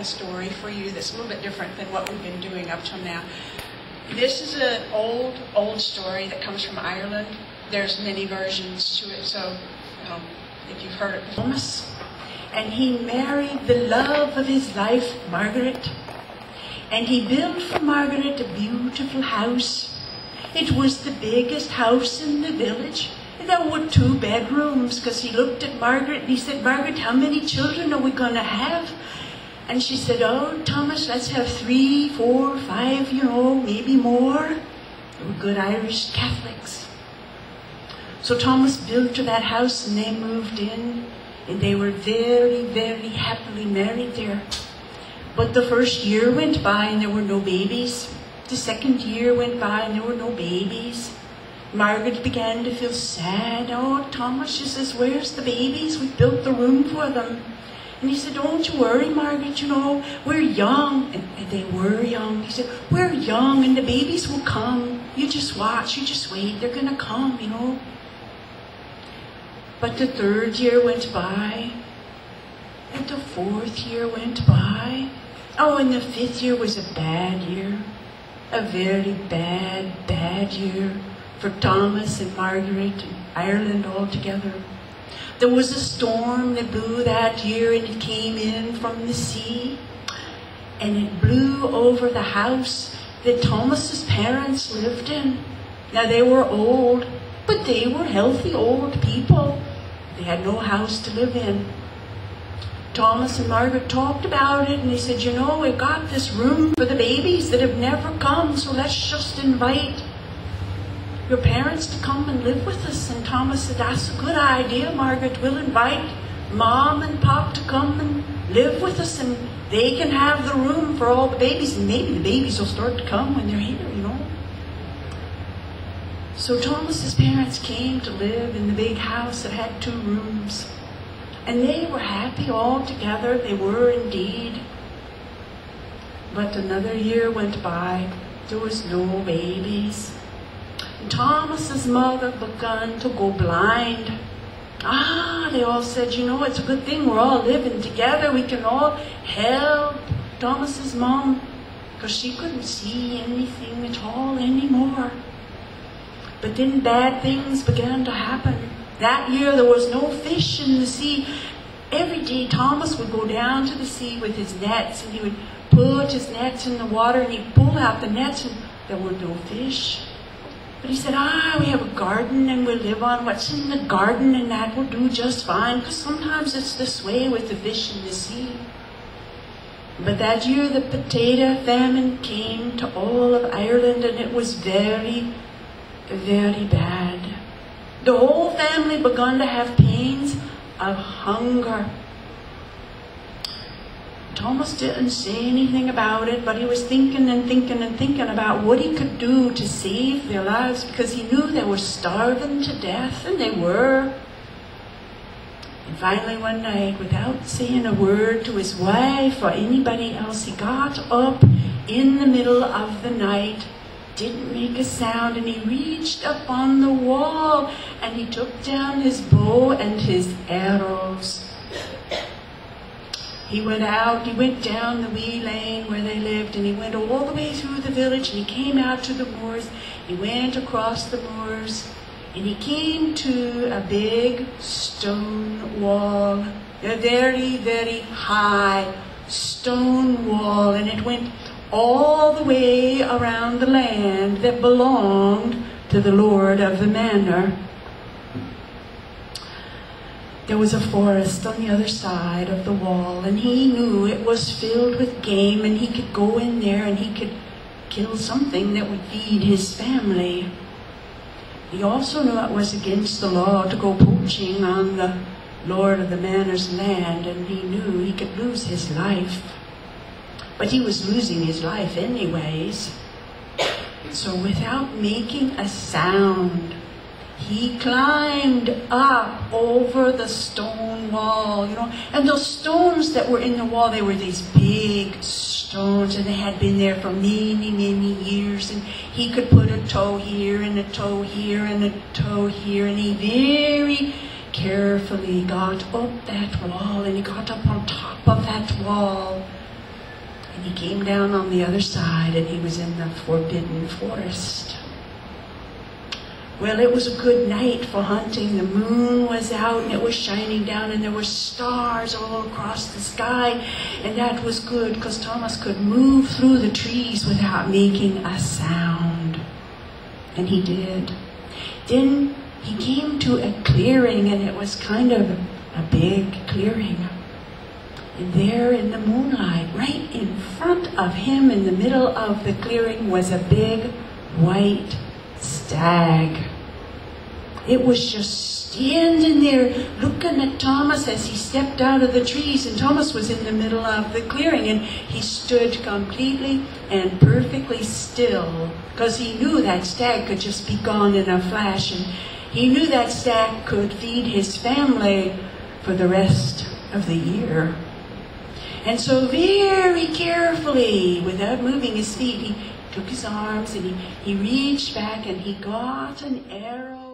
a story for you that's a little bit different than what we've been doing up till now. This is an old story that comes from Ireland. There's many versions to it, so if you've heard it before. And he married the love of his life, Margaret. And he built for Margaret a beautiful house. It was the biggest house in the village. There were 2 bedrooms, because he looked at Margaret and he said, Margaret, how many children are we going to have? And she said, oh, Thomas, let's have 3, 4, 5, maybe more. They were good Irish Catholics. So Thomas built to that house and they moved in. And they were very, very happily married there. But the first year went by and there were no babies. The second year went by and there were no babies. Margaret began to feel sad. Oh, Thomas, she says, where's the babies? We built the room for them. And he said, don't you worry, Margaret, we're young. And they were young. He said, we're young and the babies will come. You just watch, you just wait, they're going to come, But the 3rd year went by. And the 4th year went by. Oh, and the 5th year was a bad year. A very bad, bad year for Thomas and Margaret and Ireland all together. There was a storm that blew that year and it came in from the sea. And it blew over the house that Thomas's parents lived in. Now they were old, but they were healthy old people. They had no house to live in. Thomas and Margaret talked about it and they said, we got this room for the babies that have never come, so let's just invite your parents to come and live with us. And Thomas said, that's a good idea, Margaret. We'll invite Mom and Pop to come and live with us and they can have the room for all the babies and maybe the babies will start to come when they're here, So Thomas's parents came to live in the big house that had 2 rooms. And they were happy all together. They were indeed. But another year went by. There was no babies. And Thomas's mother began to go blind. They all said, it's a good thing we're all living together. We can all help Thomas's mom. Because she couldn't see anything at all anymore. But then bad things began to happen. That year there was no fish in the sea. Every day Thomas would go down to the sea with his nets and he would put his nets in the water and he'd pull out the nets and there were no fish. But he said, we have a garden and we'll live on what's in the garden and that will do just fine because sometimes it's this way with the fish in the sea. But that year the potato famine came to all of Ireland and it was very, very bad. The whole family began to have pains of hunger. Thomas didn't say anything about it, but he was thinking and thinking and thinking about what he could do to save their lives because he knew they were starving to death, and they were. And finally one night, without saying a word to his wife or anybody else, he got up in the middle of the night, didn't make a sound, and he reached up on the wall and he took down his bow and his arrows. He went out, he went down the wee lane where they lived, and he went all the way through the village, and he came out to the moors. He went across the moors, and he came to a big stone wall, a very, very high stone wall, and it went all the way around the land that belonged to the Lord of the manor. There was a forest on the other side of the wall, and he knew it was filled with game, and he could go in there and he could kill something that would feed his family. He also knew it was against the law to go poaching on the Lord of the manor's land, and he knew he could lose his life. But he was losing his life anyways. So without making a sound, he climbed up over the stone wall, and those stones that were in the wall, they were these big stones, and they had been there for many, many years, and he could put a toe here, and a toe here, and a toe here, and he very carefully got up that wall, and he got up on top of that wall. he came down on the other side and he was in the forbidden forest. Well, it was a good night for hunting. The moon was out and it was shining down and there were stars all across the sky. And that was good because Thomas could move through the trees without making a sound. And he did. Then he came to a clearing, and it was kind of a big clearing. And there in the moonlight, right in front of him in the middle of the clearing, was a big white stag. It was just standing there looking at Thomas as he stepped out of the trees, and Thomas was in the middle of the clearing, and he stood completely and perfectly still because he knew that stag could just be gone in a flash, and he knew that stag could feed his family for the rest of the year. And so very carefully, without moving his feet, he took his arms and he reached back and he got an arrow